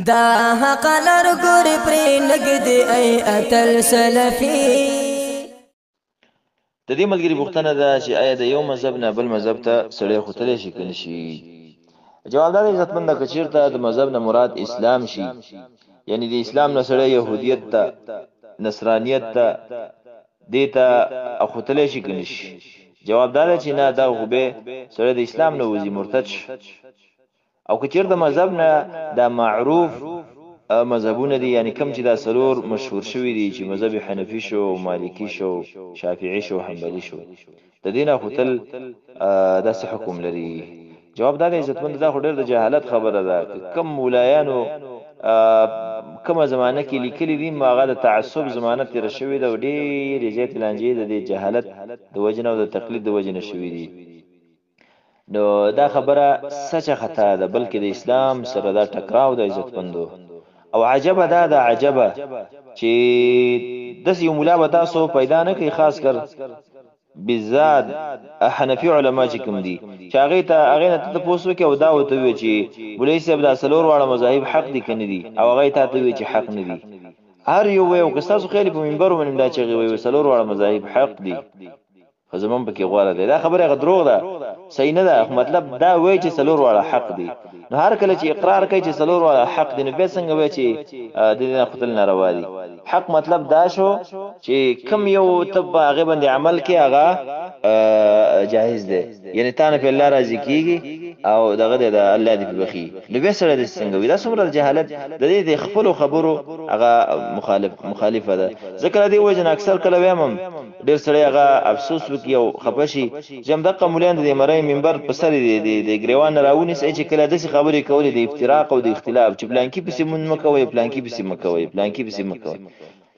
دا حق لرګور پرې نګدي ای اتل سلفي. د دې ملګری پوښتنه ده چې آیا د یو مذهب نه بل مذهب ته سړی ختلی شي کنه شي؟ جواب دا عزتمند د کچیرته د مذهب نه مراد اسلام شي، یعنی د اسلام نه سړی يهودیت ته نصرانیت ته دیتا ختلی شي کنه شي؟ جواب دا چې نه، دا غوبه سړی د اسلام نه وځي مرتد شي. او کچیر د مذهب نه دا معروف مذهبونه دي، یعنی کم چې دا سلور مشهور شوی دي چې مذهب حنفي شو، مالکی شو، شافعي شو، حنبلي شو، د دینه خپل داسې حکم لري. جواب دا عزتمند دا خو ډېر د جهالت خبره ده. کم مولایانو کومه زمانه کې لیکلي دي ماغه د تعصب زمانه تیر شوی ده، ډېر زیات لانجې د جهالت د وجنه او د تقلید د وجنه شوی دي. نو دا خبره سچ خطا ده، بلکې د اسلام سره دا ټکراو د عزتمندو. او عجبه دا د عجبه چې داس یو مولا به تاسو پیدا نه کوي، خاص کر بالذات حنفي علما چې کوم دي چې هغه نه ته پوسو کې او دا وته وی چې بولای صاحب د سلور واړه مذاهب حق دي کنه دي، او هغه ته وی چې حق نه دي. هر یو وی او که تاسو خېلی په منبر باندې دا چې وی سلور واړه مذاهب حق دي، خو زمون پکې غوړه ده. دا خبره غدروغ ده، صحیح نه ده. مطلب دا وای چې سلور واړه حق دي، نو هر کله چې اقرار کوي چې سلور واړه حق دي، نو به څنګه وای چې د دې خپل ناروا دي؟ حق مطلب دا شو چې کم یو تب هغه باندې عمل کې هغه جایز ده، یعنی تانه په الله راضي کیږي او دغه د الله دې په بخي، نو به سره د څنګه وي؟ دا څومره جهالت د دې د خپل خبرو هغه مخالفه ده. ذکر دی وجه اکثر کله ویم ډیر سړی هغه افسوس وکي او خپشي جام دغه مولان د مړی منبر په سر د ګریوان راونی سې چې کله داسې خبرې کولې د افتراق او د اختلاف چې پلانکی پسې مون مکوي، پلانکی پسې مکوي، پلانکی پسې مکوي،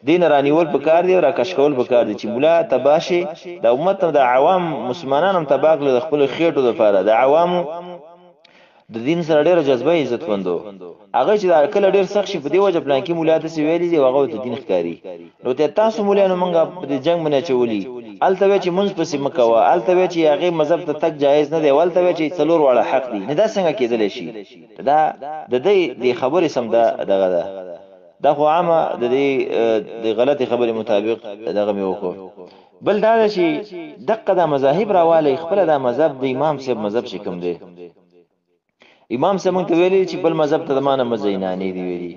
دین رانیول پکار دی او راکش کول پکار دی چې مولا تباشي د امت د عوام مسلمانانو تباغ له خپل خېټو د فاره د عوامو د دین سره ډیره جذبه عزت وندو. هغه چې کله ډیر سخت شي په دی وجه پلان کې مولا ته ویلي دی هغه د دین ښکاری. نو ته تاسو مولانو مونږه په جنگ باندې چولي الته چې منځ پسې مکوا، الته چې هغه مذهب ته تک جایز نه دی، ولته چې څلور واړه حق دي. نه دا څنګه کېدل شي؟ دا د دې خبرې سم دغه ده. دا خو عامه د غلطي خبرې مطابق دغه مې وکړ. بل دا چې دغه د مذاهب راواله خپل د مذهب د امام صاحب مذهب شکم دی. امام صاحب ته ویلي چې بل مذهب ته دمانه مزینانی دی ویلي.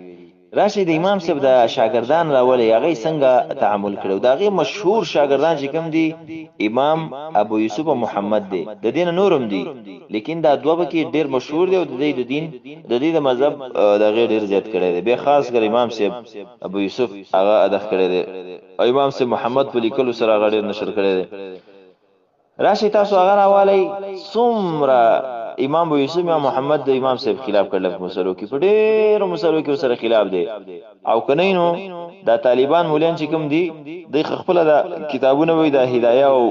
راشي د امام صاحب د شاګردان راولي هغه څنګه تعامل کړو؟ دا غي مشهور شاګردان چې کوم دي امام ابو یوسف محمد دی، د دین نورم دی، لیکن دا دوه کې ډیر مشهور دی او د دین د دې د مذهب د غیر ډیر زیات کړي دی. به خاص کر امام صاحب ابو یوسف هغه ادخ کړي دی او امام صاحب محمد په لیکلو سره هغه ډیر نشر کړي دی. راشي تاسو هغه راولي څومره امام ابو یوسف امام محمد د امام صاحب خلاف کړل په مسلو کې، په ډېر مسلو کې سره خلاف دی. او کنه نو دا طالبان مولان چې کوم دي د خپل د کتابونه وې د هدايه او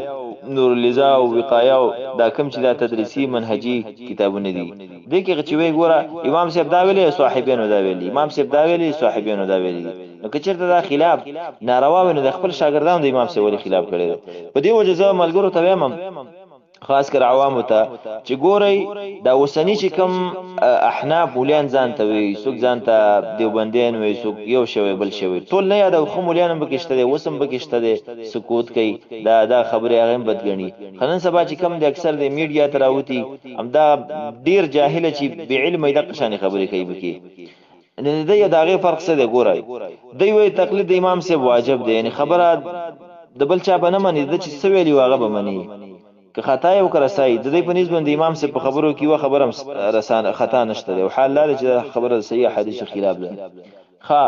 نور اللذا او وقایه دا کوم چې دا تدریسي منهجي کتابونه دي، د کې چې وی ګوره امام صاحب دا ویلي، صاحبینو دا ویلي، امام صاحب دا ویلي، صاحبینو دا ویلي. نو کچرته دا خلاف ناروا ونه د خپل شاګردانو د امام صاحب ولې خلاف کړي. په دې وجه زه ملګرو ته وایم خاص کر عوامو ته چې ګوري دا وسنی چې کوم احناف مولان ځان ته وي، څوک ځان ته دیوبندین وي، څوک یو شوی بل شوی، ټول نه یاد خو مولان بکشته دي، وسم بکشته دي، سکوت کوي. دا خبره هغه بدګنی. خنن سبا چې کوم د اکثر د میډیا تراوتی همدا ډیر جاهل چې به علم د قشانه خبرې کوي بکی. نه د دغه فرق څه دی؟ ګورای دوی وی تقلید د امام صاحب واجب دی، یعنی خبره د بل چا بنه مني، د چې سویلی واغه به مني. که خطا یو کرسای د دې په نسبت د امام صاحب په خبرو کې و خبره رسانه خطا نشته او حال لا چې خبره صحیح حدیث خلاف ده. ها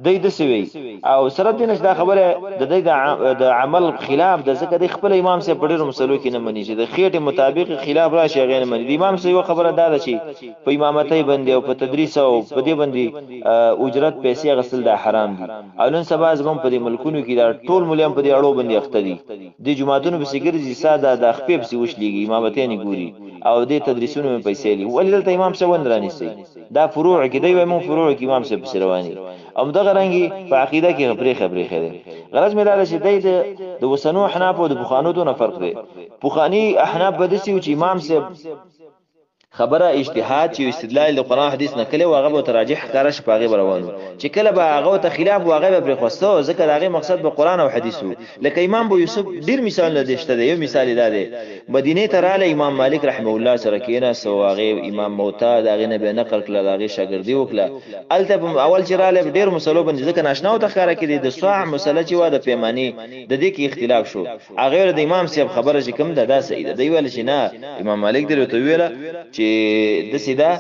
دای د سوي او سره د نش دا خبره د عمل خلاف د ځکه د خپل امام صاحب په ډیرو مسلو کې نه مني چې د خېټه مطابق خلاف راشي غیر مني. د امام صاحب خبره دا ده چې په امامتۍ باندې او په تدریس او په دې باندې اجرت پیسې غسل د حرام دي. او نن سبا زمون په دې ملکونو کې دا ټول مليان په دې اړو باندې اخته دي، د جمعهتونو په سیګرځي ساده د خپې په وشلېږي، امامتۍ نه ګوري او د تدریسونو پیسې لري. ولې دلته امام صاحب ورانی سي؟ دا فروع کې دی وایي مون فروع کې امام صاحب رواني او دغه رنګي په عقیده کې خبرې خېده. غرض مې دا چې د وسنو احناف او د بوخانو دونه فرق دی. بوخانی احناف بدسي او چې امام صاحب خبره اجتهاد چې استدلال د قران حدیث نه کله واغه به تراجح کارش پاغه روانو چې کله به هغه ته خلاف واغه به خوسته ځکه هغه مقصد به قران او حدیث وو لکه امام ابو یوسف ډیر مثال نه دشته دی یو مثال دی مدینه ته رااله امام مالک رحمه الله سره کېنه سو هغه امام موتا دغه نه به نقل کړل هغه شاګردي وکړه الته اول چې رااله ډیر مسلو باندې ځکه ناشنا او تخاره کې د سوع مسله چې واده پیمانی د دې کې اختلاف شو هغه د امام صاحب خبره چې کوم ده دا صحیح ده دی ویل چې نه امام مالک درته ویله چې د سیدا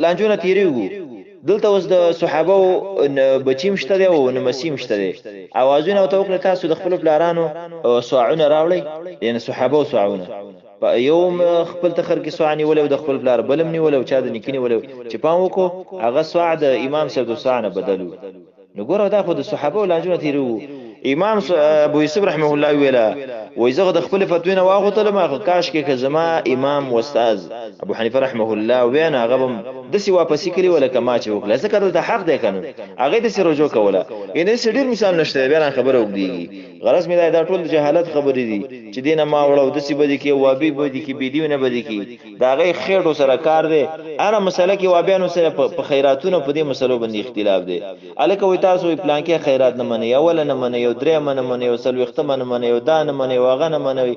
لانجونه تیریږي دلته اوس د صحابه بچیم شته دی او نمسیم شته دی اوازونه او توکل تاسو د خپل پلارانو سوعونه راوړي یعنی صحابه او سوعونه په یوم خپل تخر کې سوعني ولو د خپل پلار بلم نی ولو چا د نکینی ولو چې پام وکړو هغه سوع د امام صاحب د سوعنه بدلو نو ګوره دا خو د صحابه لانجونه تیریږي امام ابو یوسف رحمه الله ویلا وای زغه د خپل فتوینه واغوتل ما کاش کې زما امام و استاد ابو حنیفه رحمه الله وینا غبم دسی واپس کړي ولکه ما چې وکړه ځکه د حق دی کنه هغه د سره رجوع کوله ان ډیر مثال نشته بیان خبره وګديږي غرض مې دا ټول جهالت خبرې دي چې دینه ما وړو دسی بده کې وابي بده کې بيدیونه بده کې دا غي خېټو سره کار دی اره مسله کې وابيانو سره په خیراتونو په دې مسلو باندې اختلاف دی الکه وای تاسو پلان کې خیرات نه منئ اول نه منئ یو درې منئ یو سل وخت منئ یو دان منئ واغه نه منئ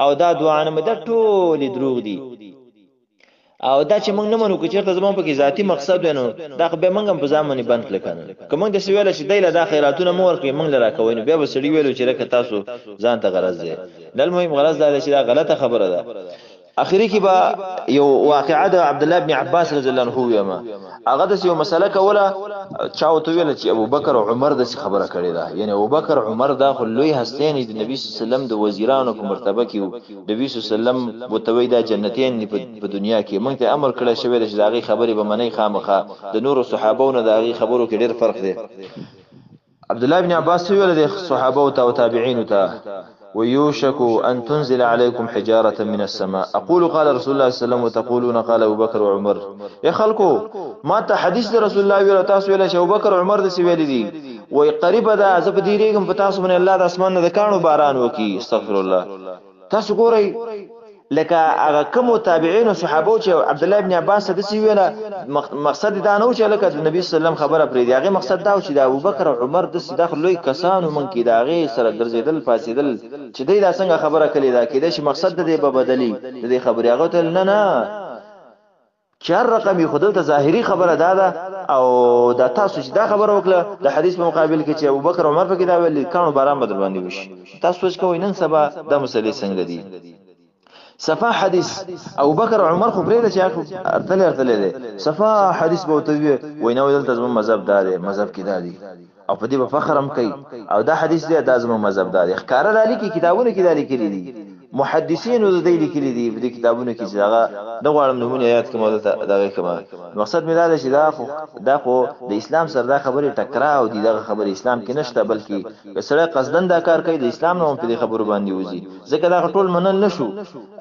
او دا دعا نه مد ټول دروغ دي او دا چې موږ نه منو چې چیرته زمون په کې ذاتی مقصد ونه دا به موږ هم په ځامن بند کړو کوم د سویل چې دایله د خیراتونه مور کې موږ لرا کوي بیا به سړی ویلو چې راکه تاسو ځان ته غرض دی دل مهم غرض دا چې دا غلطه خبره ده اخیری کې با یو واقعه د عبد الله ابن عباس رضی الله عنه یما هغه د یو مسله کوله چاو تو ویل چې ابو بکر او عمر د خبره کړې ده یعنی ابو بکر عمر دا خلوی هستین د نبی صلی الله علیه وسلم د وزیرانو په مرتبه کې نبی صلی الله علیه وسلم متوی دا جنتین په دنیا کې موږ ته امر کړی شوی چې داغي خبرې به منی خامخه د نور صحابهونو داغي خبرو کې ډېر فرق دی عبد الله ابن عباس ویل د صحابه او تابعین ته ويوشك أن تنزل عليكم حجارة من السماء أقول قال رسول الله صلى الله عليه وسلم وتقولون قال أبو بكر وعمر يا خلقو ما حديث رسول الله ویل تاسو ویل چې ابو بکر عمر د سی ویل دي وای قریب ده زب دیریګم په تاسو باندې الله د اسمان نه د کانو باران وکي استغفر الله تاسو ګورئ لکه هغه کوم تابعین او صحابه چې عبد الله ابن عباس د سی ویل مقصد دا نه و چې لکه د نبی صلی الله علیه وسلم خبره پرې دی هغه مقصد دا و چې د ابو بکر او عمر د صداخ لوی کسانو من کې دا هغه سره ګرځیدل فاسدل چې دوی دا څنګه خبره کړي دا کې د مقصد د به بدلی د خبرې هغه ته نه چار رقمي خودل ته ظاهري خبره ده او دا تاسو چې دا خبره وکړه د حدیث په مقابل کې چې ابو بکر عمر په کې دا ویل کانو باران بدل باندې وشي تاسو څه کوئ نن سبا د مسلې څنګه دي صفا حدیث ابو بکر عمر خو پرې چې ارتله دي صفا حدیث به توي ویناو دلته زمو مذهب داري مذهب کې دادي او په دې په فخرم کوي او دا حدیث دی د زمو مذهب داري ښکارا دالي کې کتابونه کې دالي کړی دي محدثین د دې لیکلي دي په کتابونو کې چې هغه د غواړم نمونه یاد کوم دغه کوم مقصد مې دا چې دا خو د اسلام سره دا خبره ټکراو دي دغه خبره اسلام کې نشته بلکې سره قصدن دا کار کوي د اسلام نوم په دې خبرو باندې وځي ځکه دا ټول منل نشو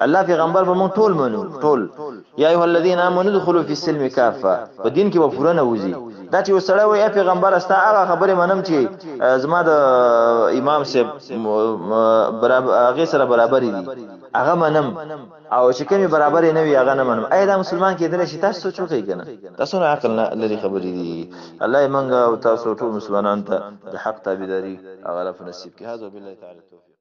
الله پیغمبر به مونږ ټول منو ټول یا ایه الذین آمنوا ادخلوا فی السلم کافه په دین کې وفورنه وځي دا چې وسړی وي پیغمبر استا هغه خبره منم چې زما د امام صاحب برابر هغه سره برابر دي هغه منم او چې کومي برابر نه وي هغه نه منم اې دا مسلمان کېدل شي تاسو سوچو کوي کنه تاسو نه عقل نه لري خبرې دي الله یې منګه او تاسو ټول مسلمانان ته د حق تابعداري هغه په نصیب کې هاذا بالله تعالی توفیق